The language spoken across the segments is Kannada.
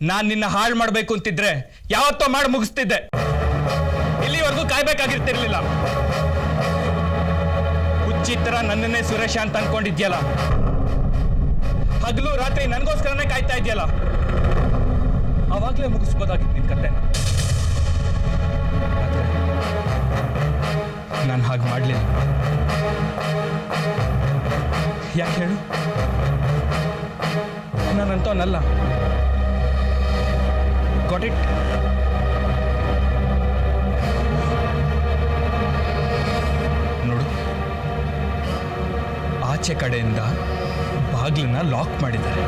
ನಾನು ನಿನ್ನ ಹಾಳು ಮಾಡಬೇಕು ಅಂತಿದ್ರೆ ಯಾವತ್ತೋ ಮಾಡಿ ಮುಗಿಸ್ತಿದ್ದೆ. ಇಲ್ಲಿವರೆಗೂ ಕಾಯ್ಬೇಕಾಗಿರ್ತಿರ್ಲಿಲ್ಲ. ಹುಚ್ಚಿತರ ನನ್ನನ್ನೇ ಸುರೇಶ ಅಂತ ಅನ್ಕೊಂಡಿದ್ಯಲ್ಲ, ಹಗಲು ರಾತ್ರಿ ನನಗೋಸ್ಕರನೇ ಕಾಯ್ತಾ ಇದೆಯಲ್ಲ, ಅವಾಗ್ಲೇ ಮುಗಿಸ್ಬೋದಾಗಿತ್ತು ನಿನ್ ಕತೆ. ನಾನು ಹಾಗೆ ಮಾಡಲಿಲ್ಲ. ಯಾಕೆ ಹೇಳು? ನಾನಂತವನಲ್ಲ. Got it? ನೋಡು, ಆಚೆ ಕಡೆಯಿಂದ ಬಾಗಿಲನ್ನ ಲಾಕ್ ಮಾಡಿದ್ದಾರೆ.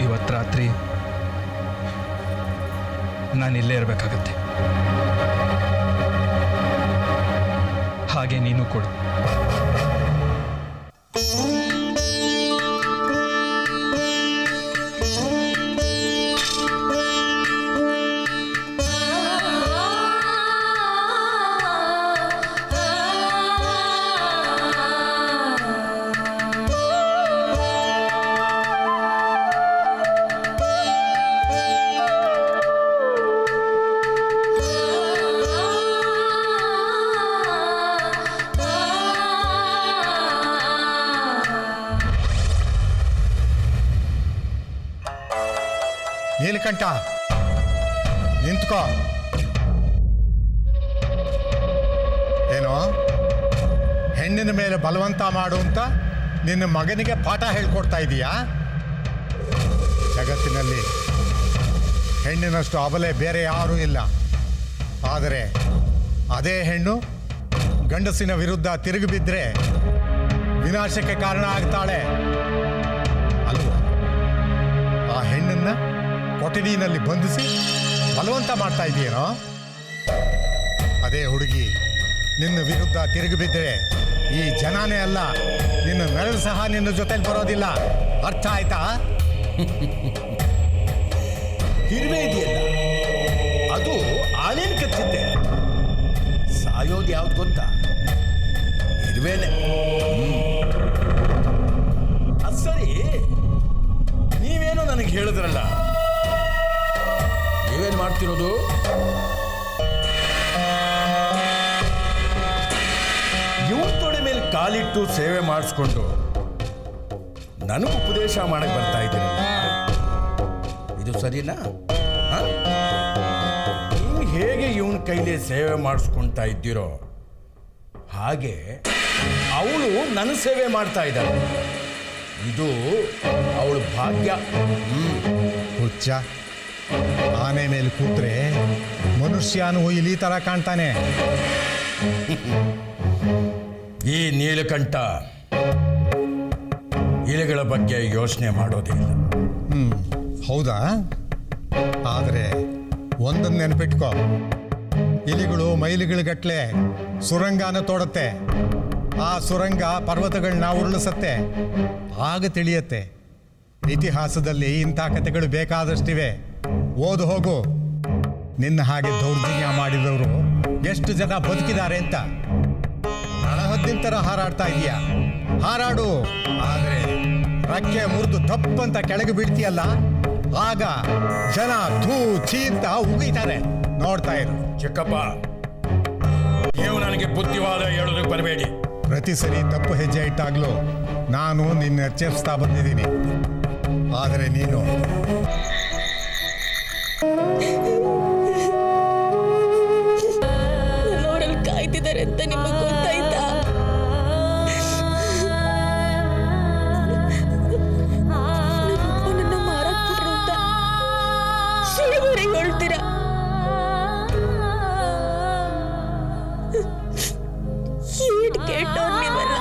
ಇವತ್ತು ರಾತ್ರಿ ನಾನು ಇಲ್ಲೇ ಇರಬೇಕಾಗತ್ತೆ. ಹಾಗೆ ನೀನು ಕೊಡು. ನೀಲಕಂಠ, ನಿಂತ್ಕೋ. ಏನೋ ಹೆಣ್ಣಿನ ಮೇಲೆ ಬಲವಂತ ಮಾಡು ಅಂತ ನಿನ್ನ ಮಗನಿಗೆ ಪಾಠ ಹೇಳ್ಕೊಡ್ತಾ ಇದೀಯಾ? ಜಗತ್ತಿನಲ್ಲಿ ಹೆಣ್ಣಿನಷ್ಟು ಅಬಲೆ ಬೇರೆ ಯಾರೂ ಇಲ್ಲ. ಆದರೆ ಅದೇ ಹೆಣ್ಣು ಗಂಡಸಿನ ವಿರುದ್ಧ ತಿರುಗಿ ಬಿದ್ದರೆ ವಿನಾಶಕ್ಕೆ ಕಾರಣ ಆಗ್ತಾಳೆ ಅಲ್ವಾ? ಆ ಹೆಣ್ಣನ್ನ ಕೊಠಡಿನಲ್ಲಿ ಬಂಧಿಸಿ ಬಲವಂತ ಮಾಡ್ತಾ ಇದೆಯೇನೋ? ಅದೇ ಹುಡುಗಿ ನಿನ್ನ ವಿರುದ್ಧ ತಿರುಗಿ ಬಿದ್ದರೆ ಈ ಜನನೇ ಅಲ್ಲ, ನಿನ್ನ ಮೆರಳು ಸಹ ನಿನ್ನ ಜೊತೆಲಿ ಬರೋದಿಲ್ಲ. ಅರ್ಥ ಆಯ್ತಾ? ಇರುವೆ ಇದೆಯಲ್ಲ, ಅದು ಆನೇನು ಕಚ್ಚಿದ್ದೆ. ಸಾಯೋದು ಯಾವ್ದು ಗೊತ್ತಾ? ಇರುವೆನೆ. ಅದು ಸರಿ, ನೀವೇನೋ ನನಗೆ ಹೇಳಿದ್ರಲ್ಲ, ನೀವೇನು ಮಾಡ್ತಿರೋದು? ಇವನ್ ತೊಡೆ ಮೇಲೆ ಕಾಲಿಟ್ಟು ಸೇವೆ ಮಾಡಿಸ್ಕೊಂಡು ನನಗೆ ಉಪದೇಶ ಮಾಡಕ್ಕೆ ಬರ್ತಾ ಇದ್ದೀರಲ್ಲ, ಇದು ಸರಿನಾ? ನೀವು ಹೇಗೆ ಇವನ್ ಕೈಲಿ ಸೇವೆ ಮಾಡಿಸ್ಕೊಳ್ತಾ ಇದ್ದೀರೋ ಹಾಗೆ ಅವಳು ನನ್ನ ಸೇವೆ ಮಾಡ್ತಾ ಇದ್ದಾಳೆ. ಇದು ಅವಳ ಭಾಗ್ಯ. ಹುಚ್ಚ, ಆನೆ ಮೇಲೆ ಕೂತ್ರೆ ಮನುಷ್ಯನು ಇಲಿ ತರ ಕಾಣ್ತಾನೆ. ಈ ನೀಲಕಂಠ ಇಲಿಗಳ ಬಗ್ಗೆ ಯೋಚನೆ ಮಾಡೋದಿಲ್ಲ. ಹೌದಾ? ಆದರೆ ಒಂದನ್ನು ನೆನಪಿಟ್ಕೋ, ಇಲಿಗಳು ಮೈಲಿಗಳಗಟ್ಲೆ ಸುರಂಗನ ತೋಡುತ್ತೆ. ಆ ಸುರಂಗ ಪರ್ವತಗಳನ್ನ ಉರುಳಿಸತ್ತೆ. ಆಗ ತಿಳಿಯತ್ತೆ ಇತಿಹಾಸದಲ್ಲಿ ಇಂಥ ಕಥೆಗಳು ಬೇಕಾದಷ್ಟಿವೆ. ಓದು ಹೋಗು. ನಿನ್ನ ಹಾಗೆ ದೌರ್ಜನ್ಯ ಮಾಡಿದವರು ಎಷ್ಟು ಜನ ಬದುಕಿದ್ದಾರೆ ಅಂತ. ರಣಹದ್ದಿನ ಥರ ಹಾರಾಡ್ತಾ ಇದೀಯ, ಹಾರಾಡು. ಆದರೆ ರೆಕ್ಕೆ ಮುರಿದು ದಪ್ಪಂತ ಕೆಳಗೆ ಬೀಳ್ತೀಯಲ್ಲ, ಆಗ ಜನ ಥೂ ಛೀ ಅಂತ ಉಗಿತಾರೆ. ನೋಡ್ತಾ ಇರು. ಚಿಕ್ಕಪ್ಪ, ನೀವು ನನಗೆ ಬುದ್ಧಿವಾದ ಹೇಳೋದಕ್ಕೆ ಬರಬೇಡಿ. ಪ್ರತಿ ಸರಿ ತಪ್ಪು ಹೆಜ್ಜೆ ಇಟ್ಟಾಗ್ಲೂ ನಾನು ನಿನ್ನ ಎಚ್ಚರಿಸ್ತಾ ಬಂದಿದ್ದೀನಿ. ಆದರೆ ನೀನು ನನ್ನವರಲ್ಲಿ ಕಾಯ್ತಿದ್ದಾರೆ ಅಂತ ನಿಮಗೆ ಗೊತ್ತಾಯ್ತಾ? ನನ್ನ ಮಾರಕ್ ಬಿಟ್ರು ಅಂತ ಸುಳ್ಳುವರೆ ಹೇಳ್ತೀರಾ? ಏಟ್ ಕೇಟೋರ್ ನೀವಲ್ಲ.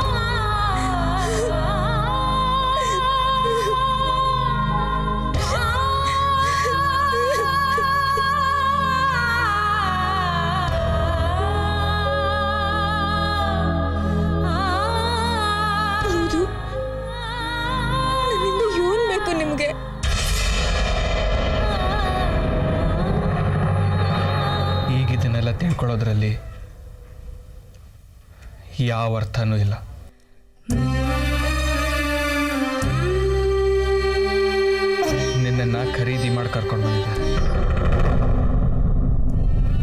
ಹೌದು, ನನ್ನಿಂದ ಏನ್ ಬೇಕು ನಿಮ್ಗೆ? ಈಗ ಇದನ್ನೆಲ್ಲ ತಿಳ್ಕೊಳ್ಳೋದ್ರಲ್ಲಿ ಯಾವ ಅರ್ಥನೂ ಇಲ್ಲ. ಕರ್ಕೊಂಡು ಬಂದಿದ್ದಾರೆ.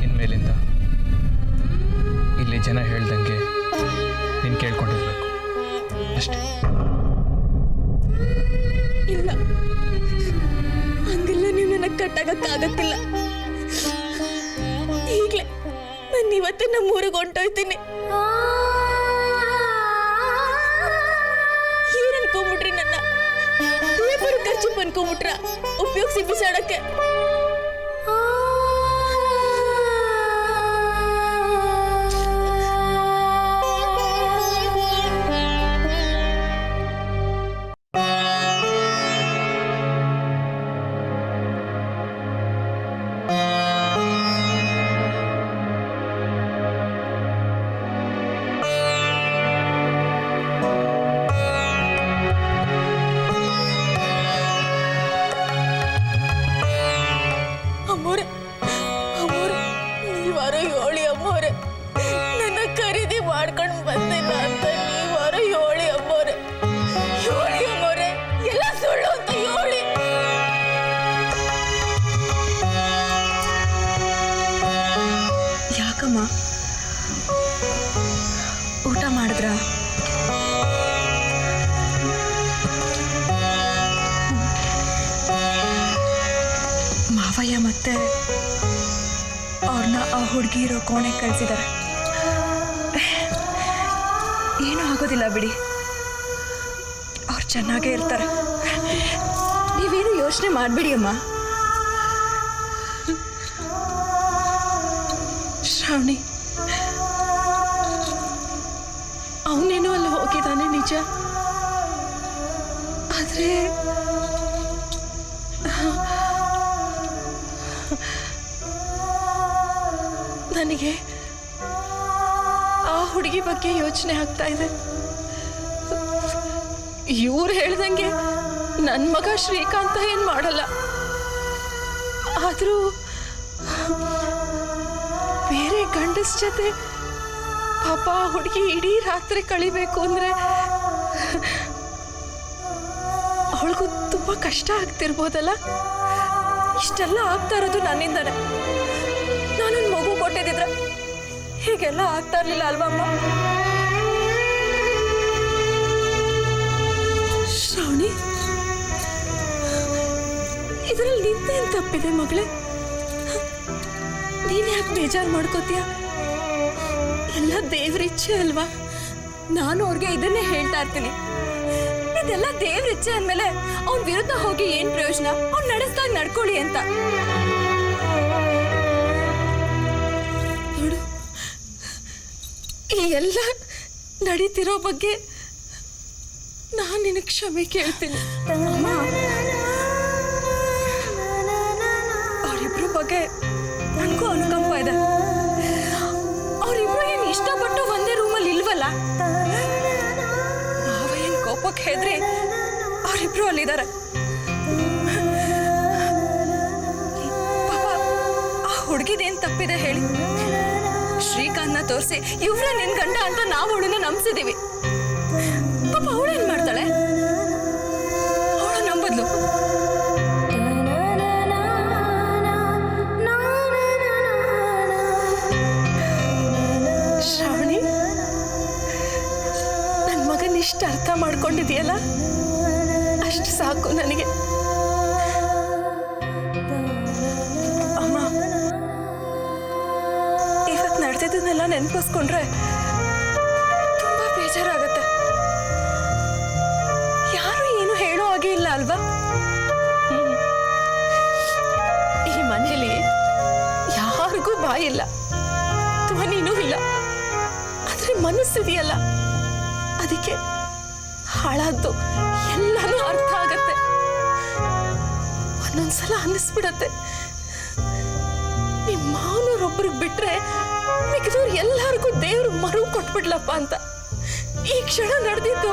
ಇನ್ಮೇಲಿಂದ ಇಲ್ಲಿ ಜನ ಹೇಳ್ದಂಗೆ ನೀನು ಕೇಳ್ಕೊಂಡಿರ್ಬೇಕು ಅಷ್ಟೇ. ಇಲ್ಲ, ಹಂಗೆಲ್ಲ ನೀವು ನನಗೆ ಕಟ್ಟಾಗಕ್ಕಾಗತ್ತಿಲ್ಲ. ಈಗಲೇ ನಾನು ಇವತ್ತೇ ನಮ್ಮೂರಿಗೆ ಹೊಂಟೋಯ್ತೀನಿ. ಏನ್ ಅನ್ಕೊಂಬಿಟ್ರಿ ನನ್ನ? ಪೇಪರ್ ಖರ್ಚು ಅನ್ಕೊಂಬಿಟ್ರ ಉಪಯೋಗಿಸಿ ಬಿಸಾಡಕ್ಕೆ? ಅಮ್ಮೋರೆ, ಅಮ್ಮೋರೆ, ನೀವಾರ ಹೇಳಿ ಅಮ್ಮೋರೆ, ನನ್ನ ಖರೀದಿ ಮಾಡ್ಕೊಂಡು ಬಂದಿಲ್ಲ ಅಂತ ನೀವಾರ ಹೇಳಿ ಅಮ್ಮೋರೆ, ಹೇಳಿ ಅಮ್ಮೋರೆ, ಎಲ್ಲ ಸುಳ್ಳು ಅಂತ ಹೇಳಿ. ಯಾಕಮ್ಮ ಊಟ ಮಾಡಿದ್ರ? ಮಾವಯ್ಯ ಮತ್ತೆ ಅವ್ರನ್ನ ಆ ಹುಡುಗಿ ಇರೋ ಕೋಣೆಗೆ ಕಳಿಸಿದ್ದಾರೆ. ಏನೂ ಆಗೋದಿಲ್ಲ ಬಿಡಿ, ಅವ್ರು ಚೆನ್ನಾಗೇ ಇರ್ತಾರೆ. ನೀವೇನು ಯೋಚನೆ ಮಾಡಬೇಡಿ ಅಮ್ಮ. ಶ್ರಾವಣಿ, ಅವನೇನೋ ಅಲ್ಲಿ ಹೋಗಿದ್ದಾನೆ ನಿಜ, ಆದ್ರೆ ನನಗೆ ಆ ಹುಡುಗಿ ಬಗ್ಗೆ ಯೋಚನೆ ಆಗ್ತಾ ಇದೆ. ಇವ್ರು ಹೇಳ್ದಂಗೆ ನನ್ನ ಮಗ ಶ್ರೀಕಾಂತ ಏನ್ ಮಾಡಲ್ಲ, ಆದ್ರೂ ಬೇರೆ ಗಂಡಸ್ ಜೊತೆ ಪಾಪ ಆ ಹುಡುಗಿ ಇಡೀ ರಾತ್ರಿ ಕಳಿಬೇಕು ಅಂದ್ರೆ ಅವಳಿಗೂ ತುಂಬಾ ಕಷ್ಟ ಆಗ್ತಿರ್ಬೋದಲ್ಲ. ಇಷ್ಟೆಲ್ಲ ಆಗ್ತಾ ಇರೋದು ನನ್ನಿಂದಾನೆ. ನಾನೊಂದು ಮಗು ಕೊಟ್ಟಿದ್ರೆ ಹೀಗೆಲ್ಲ ಆಗ್ತಾ ಇರ್ಲಿಲ್ಲ ಅಲ್ವಾ ಅಮ್ಮ? ಶ್ರಾವಣಿ, ಇದರಲ್ಲಿ ನಿಂತೇನು ತಪ್ಪಿದೆ ಮಗಳೇ? ನೀನ್ ಯಾಕೆ ಬೇಜಾರು ಮಾಡ್ಕೋತೀಯ? ಎಲ್ಲ ದೇವ್ರ ಇಚ್ಛೆ ಅಲ್ವಾ? ನಾನು ಅವ್ರಿಗೆ ಇದನ್ನೇ ಹೇಳ್ತಾ ಇರ್ತೀನಿ, ಇದೆಲ್ಲ ದೇವ್ರ ಇಚ್ಛೆ ಅಂದ್ಮೇಲೆ ಅವ್ನ ವಿರುದ್ಧ ಹೋಗಿ ಏನ್ ಪ್ರಯೋಜನ? ಅವ್ನು ನಡೆಸ್ದಾಗ ನಡ್ಕೊಳ್ಳಿ ಅಂತ. ನೋಡು, ಈ ಎಲ್ಲ ನಡೀತಿರೋ ಬಗ್ಗೆ ನಾನು ನಿನಗೆ ಕ್ಷಮೆ ಕೇಳ್ತೀನಿ. ಅವರಿಬ್ರು ಬಗ್ಗೆ ನನಗೂ ಅನುಕಂಪ ಇದೆ. ಅವರಿಬ್ರು ಏನು ಇಷ್ಟಪಟ್ಟು ಒಂದೇ ರೂಮಲ್ಲಿ ಇಲ್ವಲ್ಲ? ಮಾವ ಏನು ಕೋಪಕ್ಕೆ ಹೆದ್ರಿ ಅವರಿಬ್ರು ಅಲ್ಲಿದ್ದಾರೆ. ಪಾಪ ಆ ಹುಡುಗಿದೇನು ತಪ್ಪಿದೆ ಹೇಳಿ? ಶ್ರೀಕಾಂತ್ನ ತೋರಿಸಿ ಇವ್ರೇ ನಿನ್ ಗಂಡ ಅಂತ ನಾವು ಅವಳನ್ನ ನಂಬಿಸಿದೀವಿ. ಪಾಪ ಅವಳೇನ್ ಮಾಡ್ತಾಳೆ? ಅವಳ ನಂಬದ್ಲು. ಶ್ರಾವಣಿ, ನನ್ನ ಮಗನ ಇಷ್ಟ ಅರ್ಥ ಮಾಡ್ಕೊಂಡಿದೆಯಲ್ಲ, ಅಷ್ಟು ಸಾಕು ನನಗೆ. ಅಮ್ಮ, ಇವತ್ತು ನಡೆದಿದ್ದನ್ನೆಲ್ಲ ನೆನಪಿಸ್ಕೊಂಡ್ರೆ ತುಂಬಾ ಬೇಜಾರಾಗತ್ತೆ. ಯಾರು ಏನು ಹೇಳೋ ಹಾಗೆ ಇಲ್ಲ ಅಲ್ವಾ? ಈ ಮನೇಲಿ ಯಾರಿಗೂ ಬಾಯಿಲ್ಲ, ಧ್ವನಿನೂ ಇಲ್ಲ, ಆದ್ರೆ ಮನಸ್ಸಿದೆಯಲ್ಲ, ಅದಕ್ಕೆ ಹಾಳಾದ್ದು ಎಲ್ಲಾನು ಅರ್ಥ ಆಗತ್ತೆ. ಒಂದೊಂದ್ಸಲ ಅನ್ನಿಸ್ಬಿಡತ್ತೆ, ನಿಮ್ಮ ಮಾವನವ್ರೊಬ್ರಿಗೆ ಬಿಟ್ರೆ ಮಿಕ್ಕಿದವ್ರು ಎಲ್ಲರಿಗೂ ದೇವ್ರು ಮರು ಕೊಟ್ಬಿಡ್ಲಪ್ಪ ಅಂತ. ಈ ಕ್ಷಣ ನಡೆದಿದ್ದು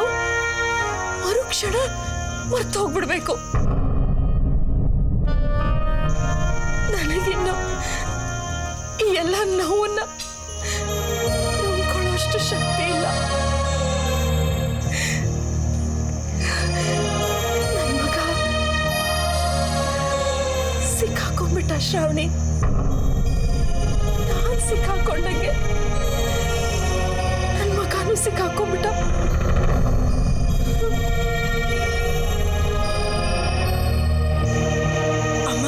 ಮರು ಕ್ಷಣ ಮರ್ತು ಹೋಗ್ಬಿಡ್ಬೇಕು. ನನಗಿನ್ನು ಈ ಎಲ್ಲ ನೋವನ್ನ ನಂಬ್ಕೊಳ್ಳೋಷ್ಟು ಶಕ್ತಿ ಇಲ್ಲ. ನನ್ನ ಮಗ ಶ್ರಾವಣಿ, ನಾನು ಸಿಕ್ಕಾಕೊಂಡಂಗೆ ನನ್ನ ಮಗನೂ ಸಿಕ್ಕಾಕೊಂಡ್ಬಿಟ್ಟ. ಅಮ್ಮ,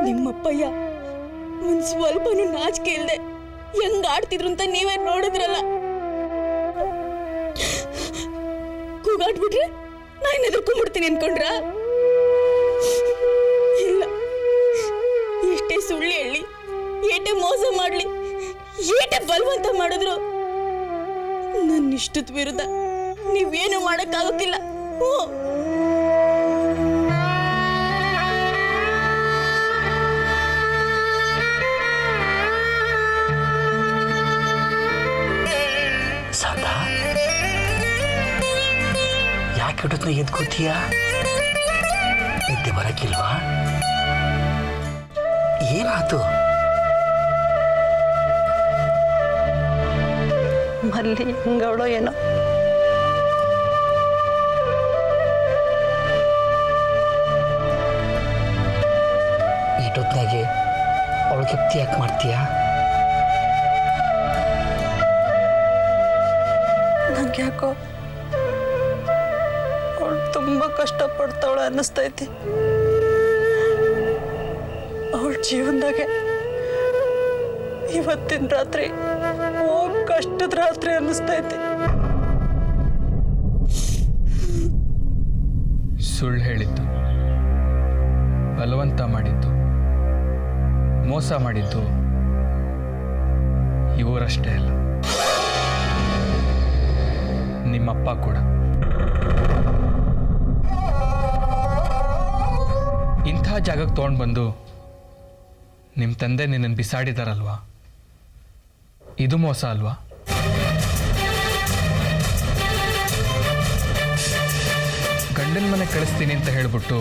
ನಿಮ್ಮಪ್ಪಯ್ಯ ಒಂದ್ ಸ್ವಲ್ಪನೂ ನಾಚಿಕೆ ಇಲ್ದೆ ಹೆಂಗ್ ಆಡ್ತಿದ್ರು ಅಂತ ನೀವೇ ನೋಡಿದ್ರಲ್ಲ. ಕೂಗಾಡ್ಬಿಟ್ರೆ ನಾನು ಎದುರ್ಕೊಂಡ್ಬಿಡ್ತೀನಿ ಅನ್ಕೊಂಡ್ರ? ಇಲ್ಲ, ಎಷ್ಟೇ ಸುಳ್ಳು ಹೇಳಿ, ಏಟೆ ಮೋಸ ಮಾಡ್ಲಿ, ಏಟೆ ಬಲವಂತ ಮಾಡಿದ್ರು ನನ್ನ ಇಷ್ಟದ ವಿರುದ್ಧ ನೀವೇನು ಮಾಡಕ್ಕಾಗೋಕ್ಕಿಲ್ಲ. ಸಾಧಾ, ಯಾಕೆ ಹಿಡಿದ್ನ ಎದ್ಕೋತೀಯ? ನಿದ್ದೆ ಬರಕ್ಕಿಲ್ವಾ? ಏನಾಯ್ತು? ಮಲ್ಲಿ ಹಿಂಗವಳೋ ಏನೋ. ಈಟೊತ್ನಾಗೆ ಅವಳಿಗೆ ಯಾಕೆ ಮಾಡ್ತೀಯ? ನಂಗೆ ಯಾಕೋ ಅವಳು ತುಂಬ ಕಷ್ಟಪಡ್ತಾವಳೆ ಅನ್ನಿಸ್ತೈತಿ. ಅವಳ ಜೀವನದಾಗೆ ಇವತ್ತಿನ ರಾತ್ರಿ ಕಷ್ಟದ ರಾತ್ರಿ ಅನ್ನಿಸ್ತೈತಿ. ಸುಳ್ಳು ಹೇಳಿದ್ದು, ಬಲವಂತ ಮಾಡಿದ್ದು, ಮೋಸ ಮಾಡಿದ್ದು ಇವರಷ್ಟೇ ಅಲ್ಲ, ನಿಮ್ಮಪ್ಪ ಕೂಡ. ಇಂಥ ಜಾಗಕ್ಕೆ ತೊಗೊಂಡು ಬಂದು ನಿಮ್ಮ ತಂದೆ ನಿನ್ನನ್ನು ಬಿಸಾಡಿದಾರಲ್ವಾ, ಇದು ಮೋಸ ಅಲ್ವಾ? ಗಂಡನ ಮನೆ ಕಳಿಸ್ತೀನಿ ಅಂತ ಹೇಳ್ಬಿಟ್ಟು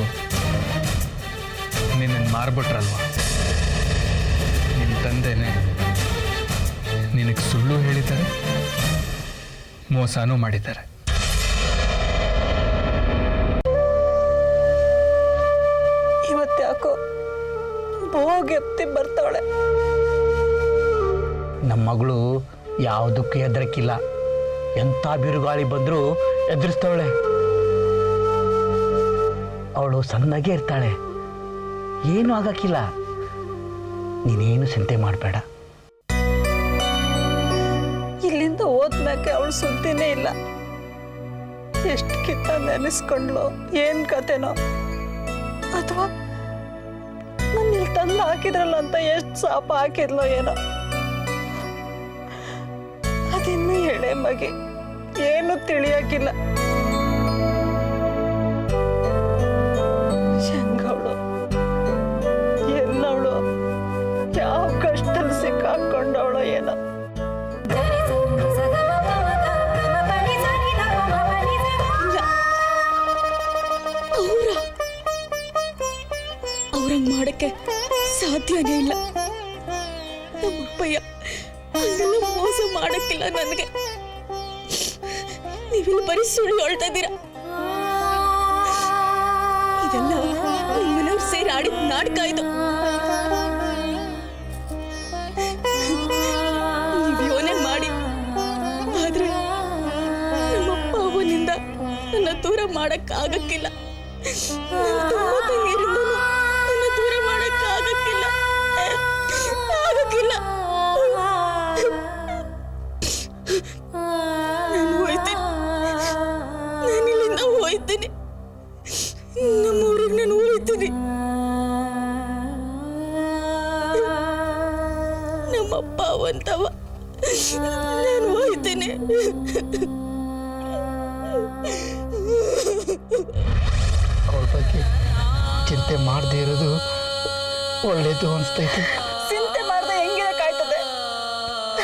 ನಿನ್ನನ್ನು ಮಾರ್ಬಿಟ್ರಲ್ವಾ? ನಿಮ್ಮ ತಂದೆನೇ ನಿನಗೆ ಸುಳ್ಳು ಹೇಳಿದ್ದಾರೆ, ಮೋಸನೂ ಮಾಡಿದ್ದಾರೆ. ಇವತ್ತ್ಯಾಕೋ ಬೋಗೆಪ್ತಿ ಬರ್ತಾವಳೆ. ನಮ್ಮ ಮಗಳು ಯಾವುದಕ್ಕೂ ಹೆದರಕ್ಕಿಲ್ಲ. ಎಂಥ ಬಿರುಗಾಳಿ ಬಂದರೂ ಎದುರಿಸ್ತವಳೆ. ಅವಳು ಸಣ್ಣಗೆ ಇರ್ತಾಳೆ, ಏನೂ ಆಗಕ್ಕಿಲ್ಲ. ನೀನೇನು ಚಿಂತೆ ಮಾಡಬೇಡ. ಇಲ್ಲಿಂದ ಹೋದ್ಮ್ಯಾಕೆ ಅವಳು ಸುದ್ದಿನೇ ಇಲ್ಲ. ಎಷ್ಟು ಕಿತ್ತ ನೆನೆಸ್ಕೊಂಡ್ಲು, ಏನು ಕತೆನೋ, ಅಥವಾ ನನ್ನ ಇಲ್ಲಿ ತಂದು ಹಾಕಿದ್ರಲ್ಲ ಅಂತ ಎಷ್ಟು ಶಾಪ ಹಾಕಿದ್ಲೋ ಏನೋ. ಅದಿನ್ನೂ ಎಳೆ ಮಗಿ, ಏನು ತಿಳಿಯಾಕಿಲ್ಲ. ಹೆಂಗವಳು, ಎಲ್ಲವಳು, ಯಾವ ಕಷ್ಟದಲ್ಲಿ ಸಿಕ್ಕಾಕೊಂಡವಳು ಏನೋ. ಅವ್ರಂಗ್ ಮಾಡಕ್ಕೆ ಸಾಧ್ಯನೇ ಇಲ್ಲ. ನಮ್ಮಪ್ಪಯ್ಯ ಹಂಗೆಲ್ಲ ಮೋಸ ಮಾಡಕ್ಕಿಲ್ಲ ನನಗೆ. ನೀವಿಲ್ಲಿ ಬರೀ ಸುಳ್ಳು ಹೇಳ್ತಾ ಇದ್ದೀರಾ. ಇದೆಲ್ಲ ನಿಮ್ಮನೆಯವ್ರು ಸೇರಿ ಆಡಿದ ನಾಟಕ ಇದು. ನೀವು ಯೋನೆ ಮಾಡಿ, ಆದ್ರೆ ನಮ್ಮಪ್ಪ ಅವನಿಂದ ನನ್ನ ದೂರ ಮಾಡಕ್ ಆಗಕ್ಕಿಲ್ಲ. ನನ್ನ ತುಂಬ ತಂಗಿಯರಿಂದನೂ ನನ್ನ ದೂರ ಮಾಡಕ್ ಆಗಕ್ಕಿಲ್ಲ. ನಾನು ಹೋಯ್ತೀನಿ, ನಾನು ಇಲ್ಲಿಂದ ಹೋಯ್ತೀನಿ, ನಮ್ಮೂರಿಗೆ ನಾನು ಹೋಯ್ತೀನಿ. ನಮ್ಮಪ್ಪ ಅವಂತವ, ನಾನು ಹೋಯ್ತೀನಿ. ಅವಳ ಬಗ್ಗೆ ಚಿಂತೆ ಮಾಡದೇ ಇರೋದು ಒಳ್ಳೇದು ಅನಿಸ್ತೈತಿ. ಚಿಂತೆ ಮಾಡ್ದೆ ಹೆಂಗಿರಕ್ಕಾಯ್ತದೆ?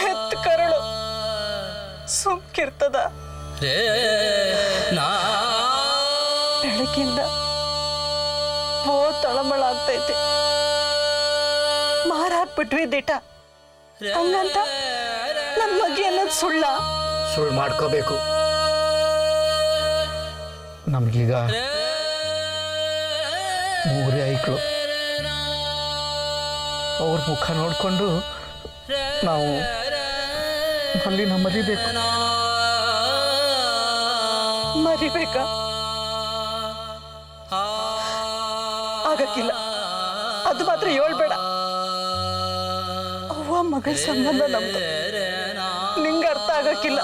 ಹೆತ್ತ ಕರಳು ಸುಮ್ಕಿರ್ತದ. ಬೆಳಗಿಂದ ತಳಮಳ ಆಗ್ತೈತಿ. ಮಾರಾಕ್ಬಿಟ್ವಿ ದಿಟ. ಹಂಗಂತ ನನ್ನ ಮಗಿ ಅನ್ನೋದು ಸುಳ್ಳ? ಸುಳ್ಳು ಮಾಡ್ಕೋಬೇಕು. ನಮಗೀಗ 3 ಐಕ್ಳು. ಅವ್ರ ಮುಖ ನೋಡಿಕೊಂಡು ನಾವು ಅಲ್ಲಿನ ಮರಿಬೇಕು. ಮರಿಬೇಕಾ? ಆಗಕ್ಕಿಲ್ಲ, ಅದು ಮಾತ್ರ ಹೇಳ್ಬೇಡ. ಅವ್ವ ಮಗಳ ಸಂಬಂಧ ನಮ್ದು, ನಿಂಗೆ ಅರ್ಥ ಆಗಕ್ಕಿಲ್ಲ.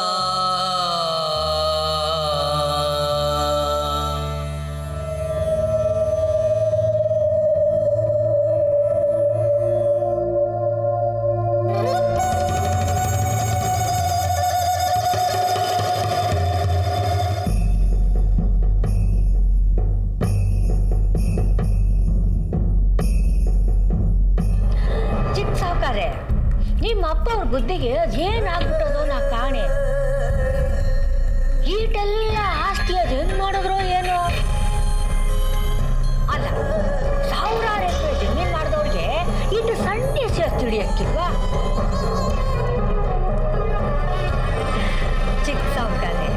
ಚಿಕ್ಕ ಸಾವುಕಾರೆ, ನಿಮ್ಮ ಅಪ್ಪ ಅವ್ರ ಬುದ್ಧಿಗೆ ಏನಾಗ್ಬಿಟ್ಟದೋ ನಾ ಕಾಣೆ. ಈಟೆಲ್ಲ ಆಸ್ತಿ ಅದು ಹೆಂಗ್ ಮಾಡಿದ್ರು ಏನೋ. ಅಲ್ಲ, ಸಾವಿರಾರು ಎಕರೆ ಜಮೀನ್ ಮಾಡಿದವ್ರಿಗೆ ಇದು ಸಣ್ಣ ಹೆಸರು ತಿಳಿಯಕ್ಕಿಲ್ವಾ? ಚಿಕ್ಕ ಸಾವುಕಾರೆ,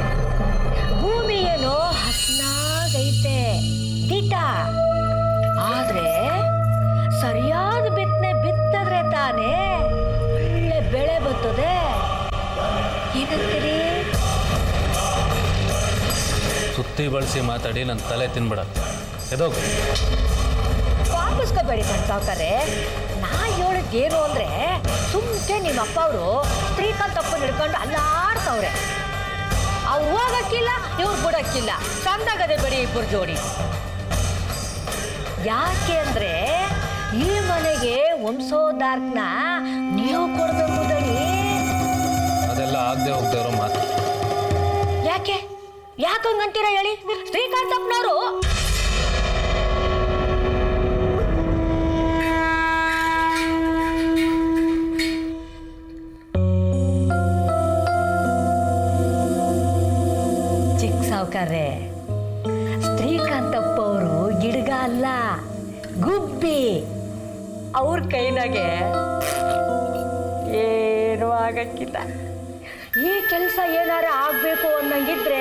ಭೂಮಿ ಏನೋ ಹಸ್ನಾಗೈತೆ ದಿಟ, ಆದ್ರೆ ಸರಿಯಾದ ಬಿತ್ತನೆ ಬಿತ್ತಿದ್ರೆ ತಾನೇ ಒಳ್ಳೆ ಬೆಳೆ ಬರ್ತದೆ. ಏನಂತೀರಿ? ಸುತ್ತಿ ಬಳಸಿ ಮಾತಾಡಿ ನನ್ನ ತಲೆ ತಿನ್ಬೇಡ. ಎದೋಗು. ವಾಪಸ್ಕೋಬೇಡಿ ಕಣ್ ಸಾವುಕಾರೆ. ನಾ ಹೇಳಿದ್ದೇನು ಅಂದ್ರೆ, ಸುಮ್ಮನೆ ನಿಮ್ಮ ಅಪ್ಪ ಅವರು ಶ್ರೀಕಾಂತ್ ತಪ್ಪು ಹಿಡ್ಕೊಂಡು ಅಲ್ಲಾಡ್ತವ್ರೆ. ಅವ್ರು ಹೋಗಕ್ಕಿಲ್ಲ, ಇವ್ರು ಬಿಡಕ್ಕಿಲ್ಲ. ಸಂದಾಗದೆ ಬರೀ ಇಬ್ಬರು ಜೋಡಿ. ಯಾಕೆ ಅಂದ್ರೆ ಈ ಮನೆಗೆ ವಂಶೋದ್ಧಾರಕನ ನೀವು ಕೊಡ್ಬೇಕು ದಣಿ. ಅದೆಲ್ಲ ಆಗದೆ ಹೋಗ್ತಾ ಇರೋ ಮಾತು. ಯಾಕೆ ಯಾಕಂಗಂತೀರ ಹೇಳಿ? ಶ್ರೀಕಾಂತಪ್ಪನವರು ಚಿಕ್ಕ ಸಾವುಕಾರೆ, ಶ್ರೀಕಾಂತಪ್ಪ ಅವರು ಗಿಡಗ ಅಲ್ಲ, ಗುಬ್ಬಿ. ಅವ್ರ ಕೈನಾಗೆ ಏನೂ ಆಗಕ್ಕಿಲ್ಲ. ಈ ಕೆಲಸ ಏನಾರ ಆಗಬೇಕು ಅನ್ನಂಗಿದ್ರೆ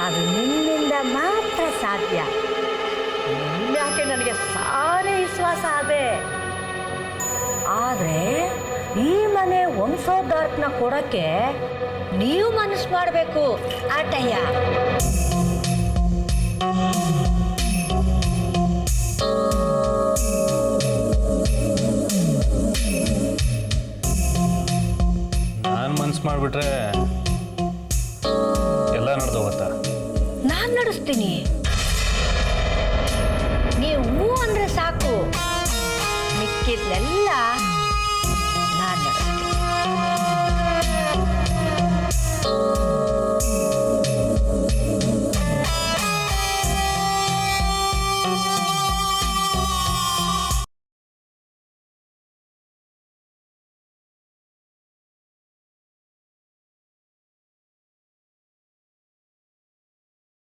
ಅದು ನಿಮ್ಮಿಂದ ಮಾತ್ರ ಸಾಧ್ಯ. ಯಾಕೆ ನನಗೆ ಸಾರಿ ವಿಶ್ವಾಸ ಅದೇ. ಆದರೆ ಈ ಮನೆ ವಂಶೋದ್ಧಾರಕನ ಕೊಡೋಕ್ಕೆ ನೀವು ಮನಸ್ಸು ಮಾಡಬೇಕು ಆಟಯ್ಯ. ನಾನು ಮನ್ಸು ಮಾಡಿಬಿಟ್ರೆ ಎಲ್ಲ ನಡೆದೋಗತ್ತಾ? ನಾನು ನಡೆಸ್ತೀನಿ. ನೀವು ಹೂ ಅಂದ್ರೆ ಸಾಕು, ಮಿಕ್ಕಿದ್ನೆಲ್ಲ ನಾನು ನಡೆಸ್ತೀನಿ.